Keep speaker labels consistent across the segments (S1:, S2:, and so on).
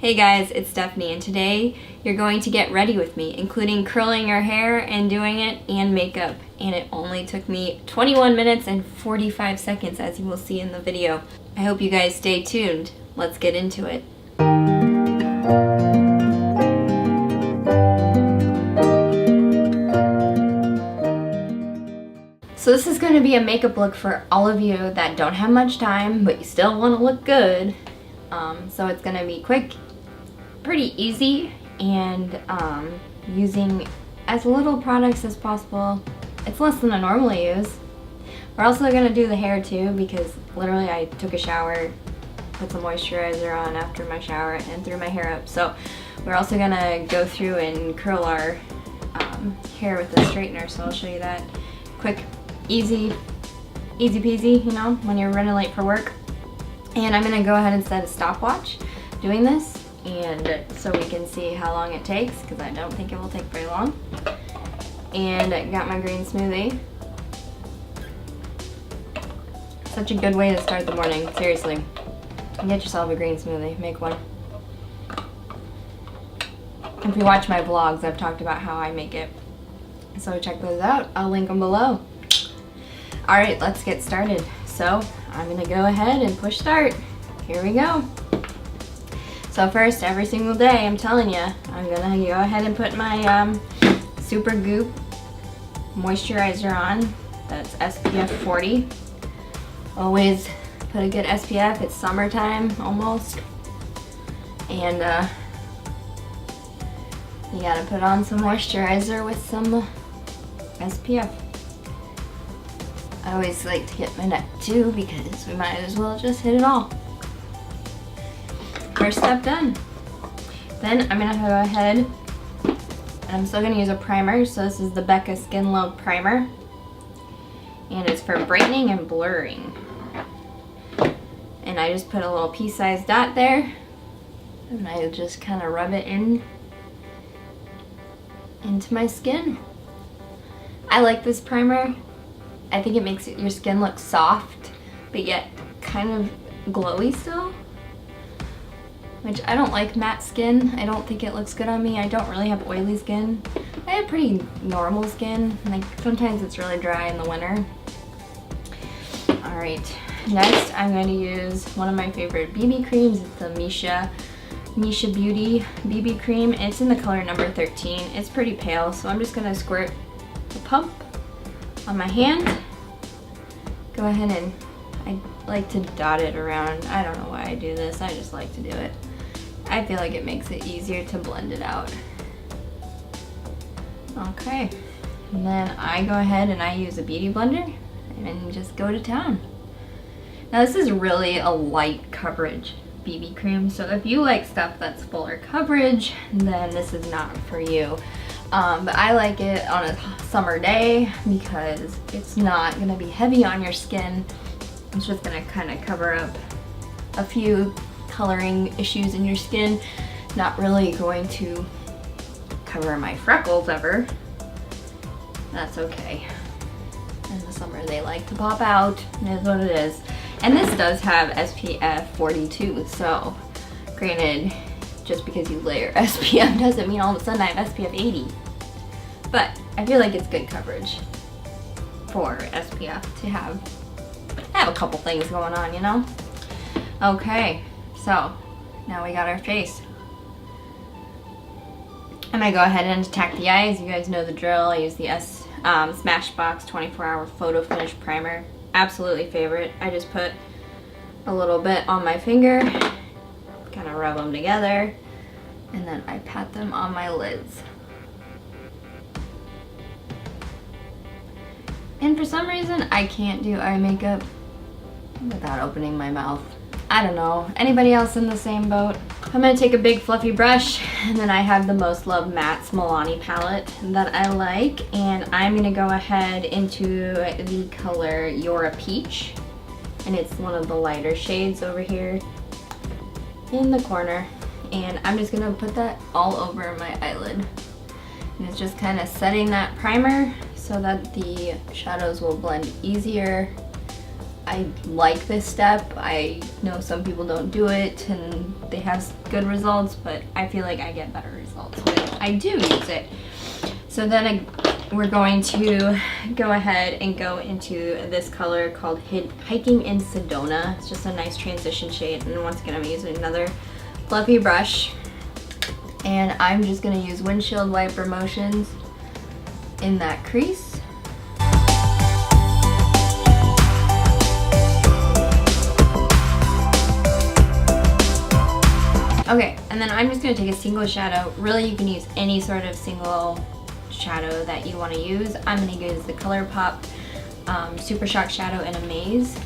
S1: Hey guys, it's Stephanie, and today you're going to get ready with me, including curling your hair and doing it and makeup. And it only took me 21 minutes and 45 seconds, as you will see in the video. I hope you guys stay tuned. Let's get into it. So this is going to be a makeup look for all of you that don't have much time, but you still want to look good. So it's going to be quick, pretty easy, and using as little products as possible. It's less than I normally use. We're also going to do the hair too, because literally I took a shower, put some moisturizer on after my shower, and threw my hair up. So we're also going to go through and curl our hair with a straightener, so I'll show you that. Quick, easy peasy, you know, when you're running late for work. And I'm going to go ahead and set a stopwatch doing this, and so we can see how long it takes, because I don't think it will take very long. And I got my green smoothie. Such a good way to start the morning, seriously. Get yourself a green smoothie, make one. If you watch my vlogs, I've talked about how I make it, so check those out. I'll link them below. Alright, let's get started. So I'm gonna go ahead and push start. Here we go. So first, every single day, I'm telling you, I'm gonna go ahead and put my SuperGoop moisturizer on. That's SPF 40. Always put a good SPF. It's summertime almost, and you gotta put on some moisturizer with some SPF. I always like to get my neck too, because we might as well just hit it all. First step done. Then I'm gonna go ahead, and I'm still gonna use a primer. So this is the Becca Skin Love Primer, and it's for brightening and blurring. And I just put a little pea-sized dot there, and I just kind of rub it into my skin. I like this primer. I think it makes your skin look soft, but yet kind of glowy still. Which I don't like matte skin. I don't think it looks good on me. I don't really have oily skin. I have pretty normal skin. Like sometimes it's really dry in the winter. Alright, next I'm going to use one of my favorite BB creams. It's the MISSHA Beauty BB cream. It's in the color number 13. It's pretty pale, so I'm just going to squirt the pump on my hand. Go ahead and I like to dot it around. I don't know why I do this. I just like to do it. I feel like it makes it easier to blend it out. Okay, and then I go ahead and I use a beauty blender and just go to town. Now this is really a light coverage BB cream, so if you like stuff that's fuller coverage, then this is not for you. But I like it on a summer day because it's not going to be heavy on your skin. It's just going to kind of cover up a few coloring issues in your skin. Not really going to cover my freckles ever. That's okay. In the summer they like to pop out. It is what it is. And this does have SPF 42, so granted, just because you layer SPF doesn't mean all of a sudden I have SPF 80. But I feel like it's good coverage for SPF to have a couple things going on, you know? Okay, so now we got our face. I'm gonna go ahead and attack the eyes. You guys know the drill. I use the Smashbox 24-hour photo finish primer. Absolutely favorite. I just put a little bit on my finger, kind of rub them together, and then I pat them on my lids. And for some reason, I can't do eye makeup without opening my mouth. I don't know. Anybody else in the same boat? I'm going to take a big fluffy brush, and then I have the Most Loved Matte's Milani palette that I like, and I'm going to go ahead into the color You're a Peach, and it's one of the lighter shades over here in the corner, and I'm just going to put that all over my eyelid. And it's just kind of setting that primer so that the shadows will blend easier I like this step. I know some people don't do it and they have good results, but I feel like I get better results when I do use it. So then we're going to go ahead and go into this color called Hiking in Sedona. It's just a nice transition shade, and once again I'm using another fluffy brush, and I'm just going to use windshield wiper motions in that crease. Okay, and then I'm just going to take a single shadow. Really, you can use any sort of single shadow that you want to use. I'm going to use the ColourPop Super Shock Shadow in Amaze.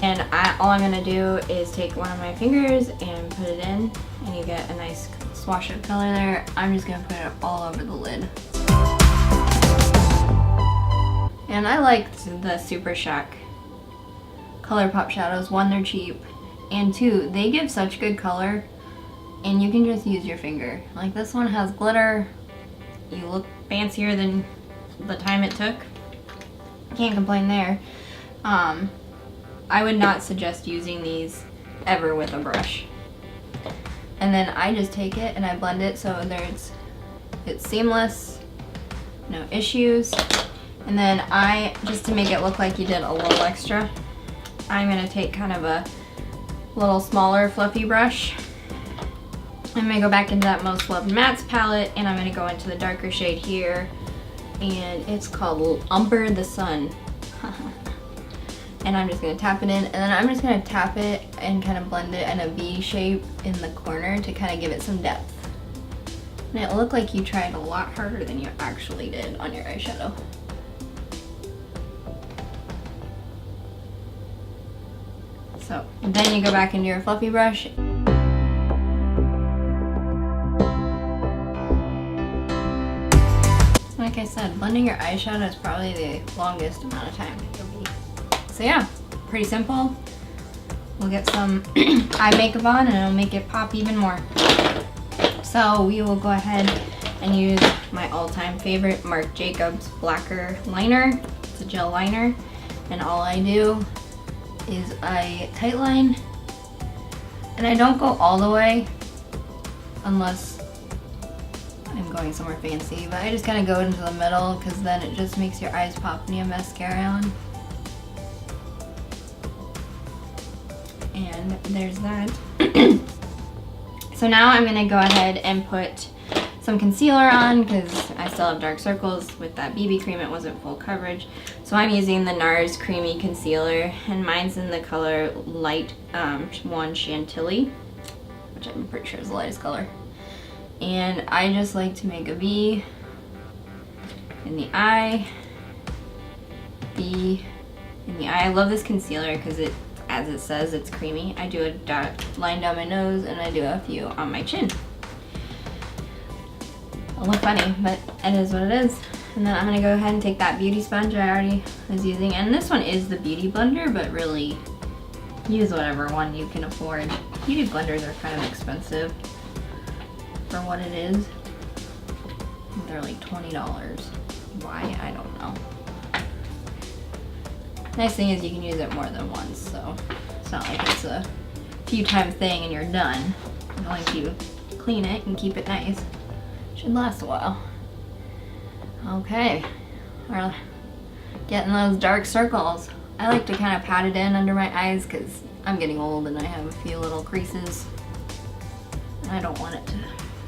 S1: And all I'm going to do is take one of my fingers and put it in, and you get a nice swash of color there. I'm just going to put it all over the lid. And I liked the Super Shock ColourPop shadows. One, they're cheap, and two, they give such good color. And you can just use your finger. Like this one has glitter. You look fancier than the time it took. Can't complain there. I would not suggest using these ever with a brush. And then I just take it and I blend it so it's seamless, no issues. And then just to make it look like you did a little extra, I'm gonna take kind of a little smaller fluffy brush. I'm going to go back into that Most Loved Mattes palette, and I'm going to go into the darker shade here, and it's called Umber the Sun. And I'm just going to tap it in, and then I'm just going to tap it and kind of blend it in a V shape in the corner to kind of give it some depth. And it looked like you tried a lot harder than you actually did on your eyeshadow. So then you go back into your fluffy brush. Like I said, blending your eyeshadow is probably the longest amount of time it will be. So yeah, pretty simple. We'll get some eye makeup on and it'll make it pop even more. So we will go ahead and use my all-time favorite Marc Jacobs Blacquer liner. It's a gel liner, and all I do is I tight line, and I don't go all the way unless I'm going somewhere fancy, but I just kind of go into the middle because then it just makes your eyes pop when you have mascara on. And there's that. So now I'm going to go ahead and put some concealer on because I still have dark circles. With that BB cream, it wasn't full coverage. So I'm using the Nars Creamy Concealer, and mine's in the color Light 1 Chantilly, which I'm pretty sure is the lightest color. And I just like to make a V in the eye, V in the eye. I love this concealer because it, as it says, it's creamy. I do a dot line down my nose and I do a few on my chin. It'll look funny, but it is what it is. And then I'm gonna go ahead and take that beauty sponge I already was using. And this one is the Beauty Blender, but really use whatever one you can afford. Beauty blenders are kind of expensive for what it is. They're like $20. Why? I don't know. Nice thing is you can use it more than once, so it's not like it's a few time thing and you're done. As long as you clean it and keep it nice. Should last a while. Okay, we're getting those dark circles. I like to kind of pat it in under my eyes because I'm getting old and I have a few little creases. I don't want it to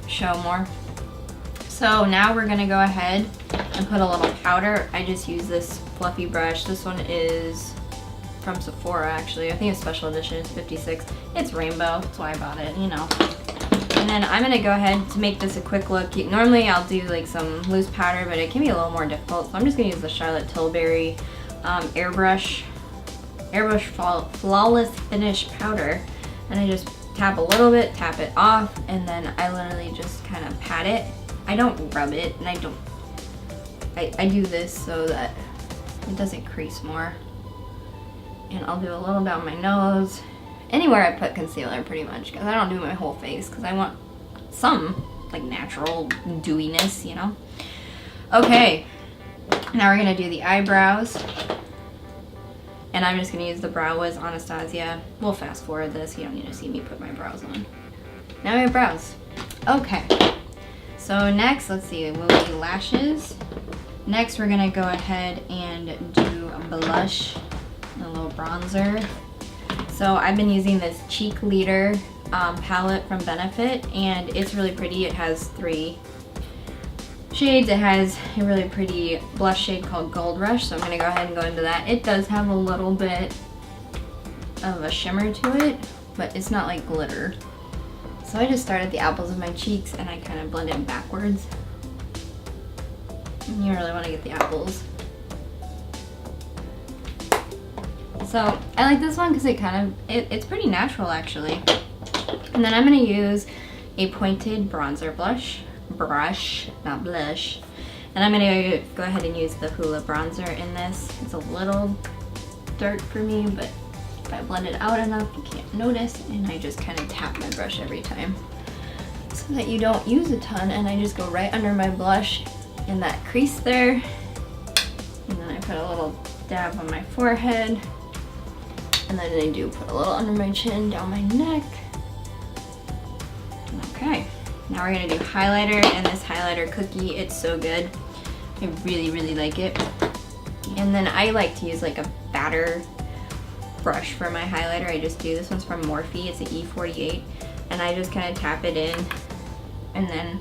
S1: show more. So now we're gonna go ahead and put a little powder. I just use this fluffy brush. This one is from Sephora actually. I think it's special edition, it's 56. It's rainbow, that's why I bought it, you know. And then I'm gonna go ahead to make this a quick look. Normally I'll do like some loose powder, but it can be a little more difficult. So I'm just gonna use the Charlotte Tilbury airbrush flawless finish powder. And I just tap a little bit, tap it off, and then I literally just kind of pat it. I don't rub it, and I do this so that it doesn't crease more. And I'll do a little down my nose, anywhere I put concealer pretty much, because I don't do my whole face, because I want some like natural dewiness, you know? Okay, now we're gonna do the eyebrows. And I'm just gonna use the Brow Wiz Anastasia. We'll fast forward this, you don't need to see me put my brows on. Now we have brows. Okay, so next, let's see, we'll do lashes. Next, we're gonna go ahead and do a blush and a little bronzer. So I've been using this Cheekleader palette from Benefit, and it's really pretty. It has 3 shades. It has a really pretty blush shade called Gold Rush, so I'm gonna go ahead and go into that. It does have a little bit of a shimmer to it, but it's not like glitter. So I just start at the apples of my cheeks and I kind of blend it backwards. And you really want to get the apples. So I like this one because it kind of, it's pretty natural actually. And then I'm going to use a pointed bronzer brush, not blush. And I'm going to go ahead and use the Hoola bronzer in this. It's a little dark for me, but if I blend it out enough, you can't notice. And I just kind of tap my brush every time so that you don't use a ton. And I just go right under my blush in that crease there. And then I put a little dab on my forehead. And then I do put a little under my chin, down my neck. Okay, now we're gonna do highlighter, and this highlighter cookie, it's so good. I really, really like it. And then I like to use like a batter brush for my highlighter. I just do, this one's from Morphe, it's an E48. And I just kind of tap it in and then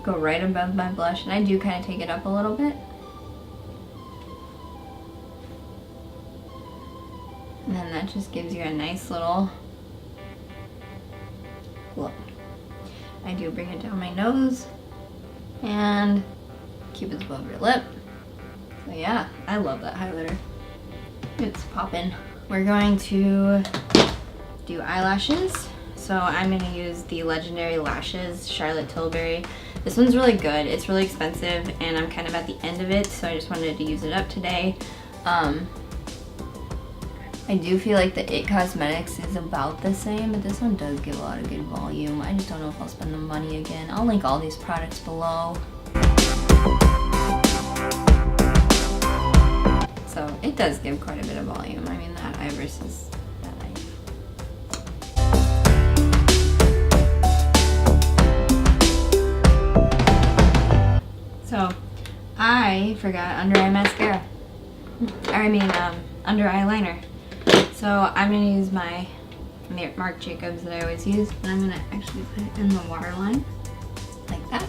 S1: go right above my blush. And I do kind of take it up a little bit. And then that just gives you a nice little look. I do bring it down my nose and Cupid's above your lip. So yeah, I love that highlighter. It's poppin'. We're going to do eyelashes. So I'm gonna use the Legendary Lashes Charlotte Tilbury. This one's really good. It's really expensive and I'm kind of at the end of it, so I just wanted to use it up today. I do feel like the It Cosmetics is about the same, but this one does give a lot of good volume. I just don't know if I'll spend the money again. I'll link all these products below. So it does give quite a bit of volume. I mean, that iris is that nice. So I forgot under eye mascara. Under eyeliner. So I'm going to use my Marc Jacobs that I always use, and I'm going to actually put it in the waterline, like that.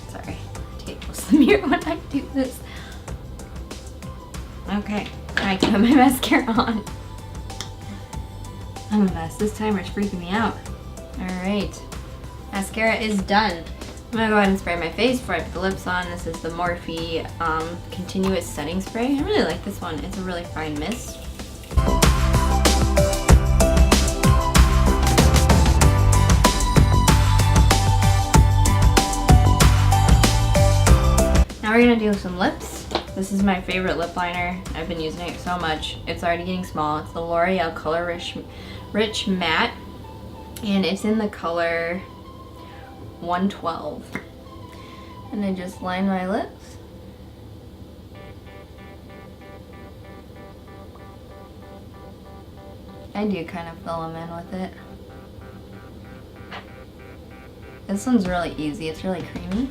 S1: Sorry, I take close to the mirror when I do this. Okay, I can put my mascara on. I'm a mess. This timer's freaking me out. Alright, mascara is done. I'm going to go ahead and spray my face before I put the lips on. This is the Morphe Continuous Setting Spray. I really like this one. It's a really fine mist. Now we're gonna do some lips. This is my favorite lip liner. I've been using it so much. It's already getting small. It's the L'Oreal Color Rich Matte, and it's in the color 112. And I just line my lips. I do kind of fill them in with it. This one's really easy. It's really creamy.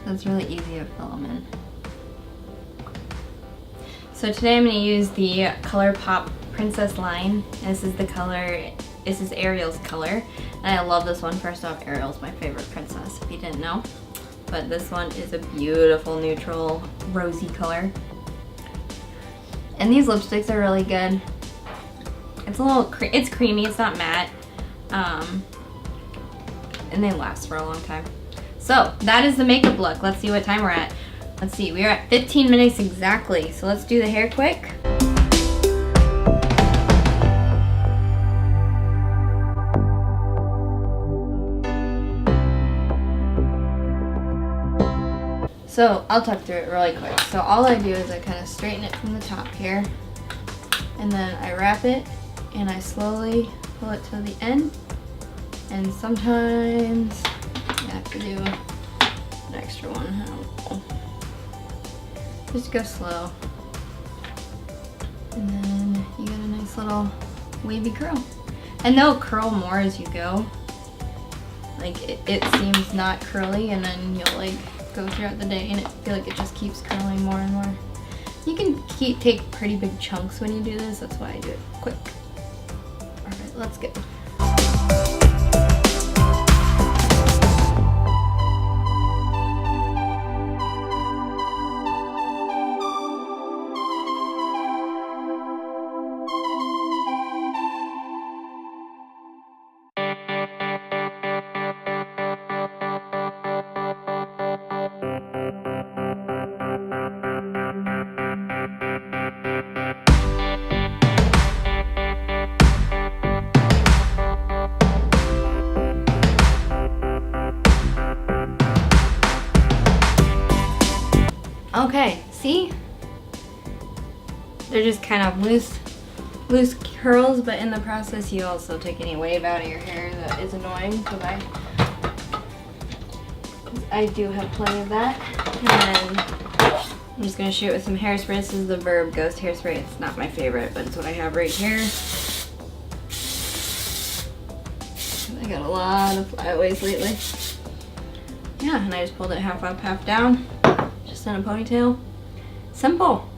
S1: So it's really easy to fill them in. So today I'm going to use the ColourPop Princess line. This is the color, this is Ariel's color. And I love this one. First off, Ariel's my favorite princess, if you didn't know. But this one is a beautiful neutral rosy color. And these lipsticks are really good. It's a little, it's creamy, it's not matte. And they last for a long time. So that is the makeup look. Let's see what time we're at. Let's see, we are at 15 minutes exactly. So let's do the hair quick. So I'll talk through it really quick. So all I do is I kind of straighten it from the top here, and then I wrap it and I slowly pull it to the end. And sometimes I have to do an extra one. I don't know. Just go slow. And then you get a nice little wavy curl. And they'll curl more as you go. Like it seems not curly, and then you'll like go throughout the day and I feel like it just keeps curling more and more. You can take pretty big chunks when you do this, that's why I do it quick. Alright, let's go. Okay, see? They're just kind of loose curls, but in the process you also take any wave out of your hair that is annoying, because I do have plenty of that. And then I'm just going to shoot with some hairspray. This is the Verb Ghost hairspray. It's not my favorite, but it's what I have right here. I got a lot of flyaways lately. Yeah, and I just pulled it half up, half down. Just in a ponytail. Simple.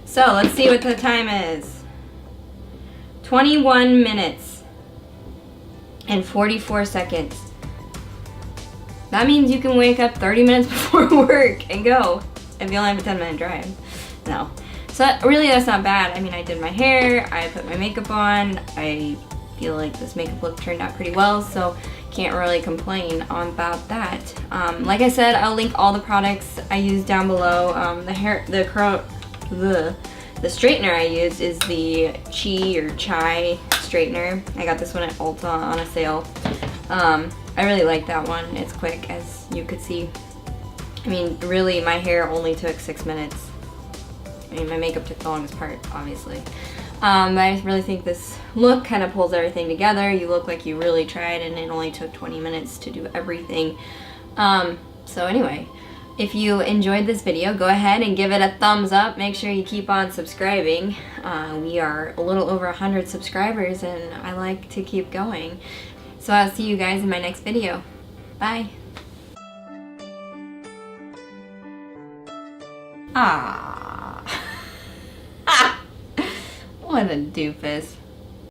S1: So let's see what the time is. 21 minutes and 44 seconds. That means you can wake up 30 minutes before work and go if you only have a 10-minute drive. No. So really that's not bad. I mean, I did my hair, I put my makeup on, I feel like this makeup look turned out pretty well, so can't really complain about that. Like I said, I'll link all the products I use down below. The straightener I use is the Chai straightener. I got this one at Ulta on a sale. I really like that one. It's quick, as you could see. I mean, really, my hair only took 6 minutes. I mean, my makeup took the longest part, obviously. But I really think this look kind of pulls everything together. You look like you really tried, and it only took 20 minutes to do everything. So anyway, if you enjoyed this video, go ahead and give it a thumbs up. Make sure you keep on subscribing. We are a little over 100 subscribers, and I like to keep going. So I'll see you guys in my next video. Bye. Ah. What a doofus.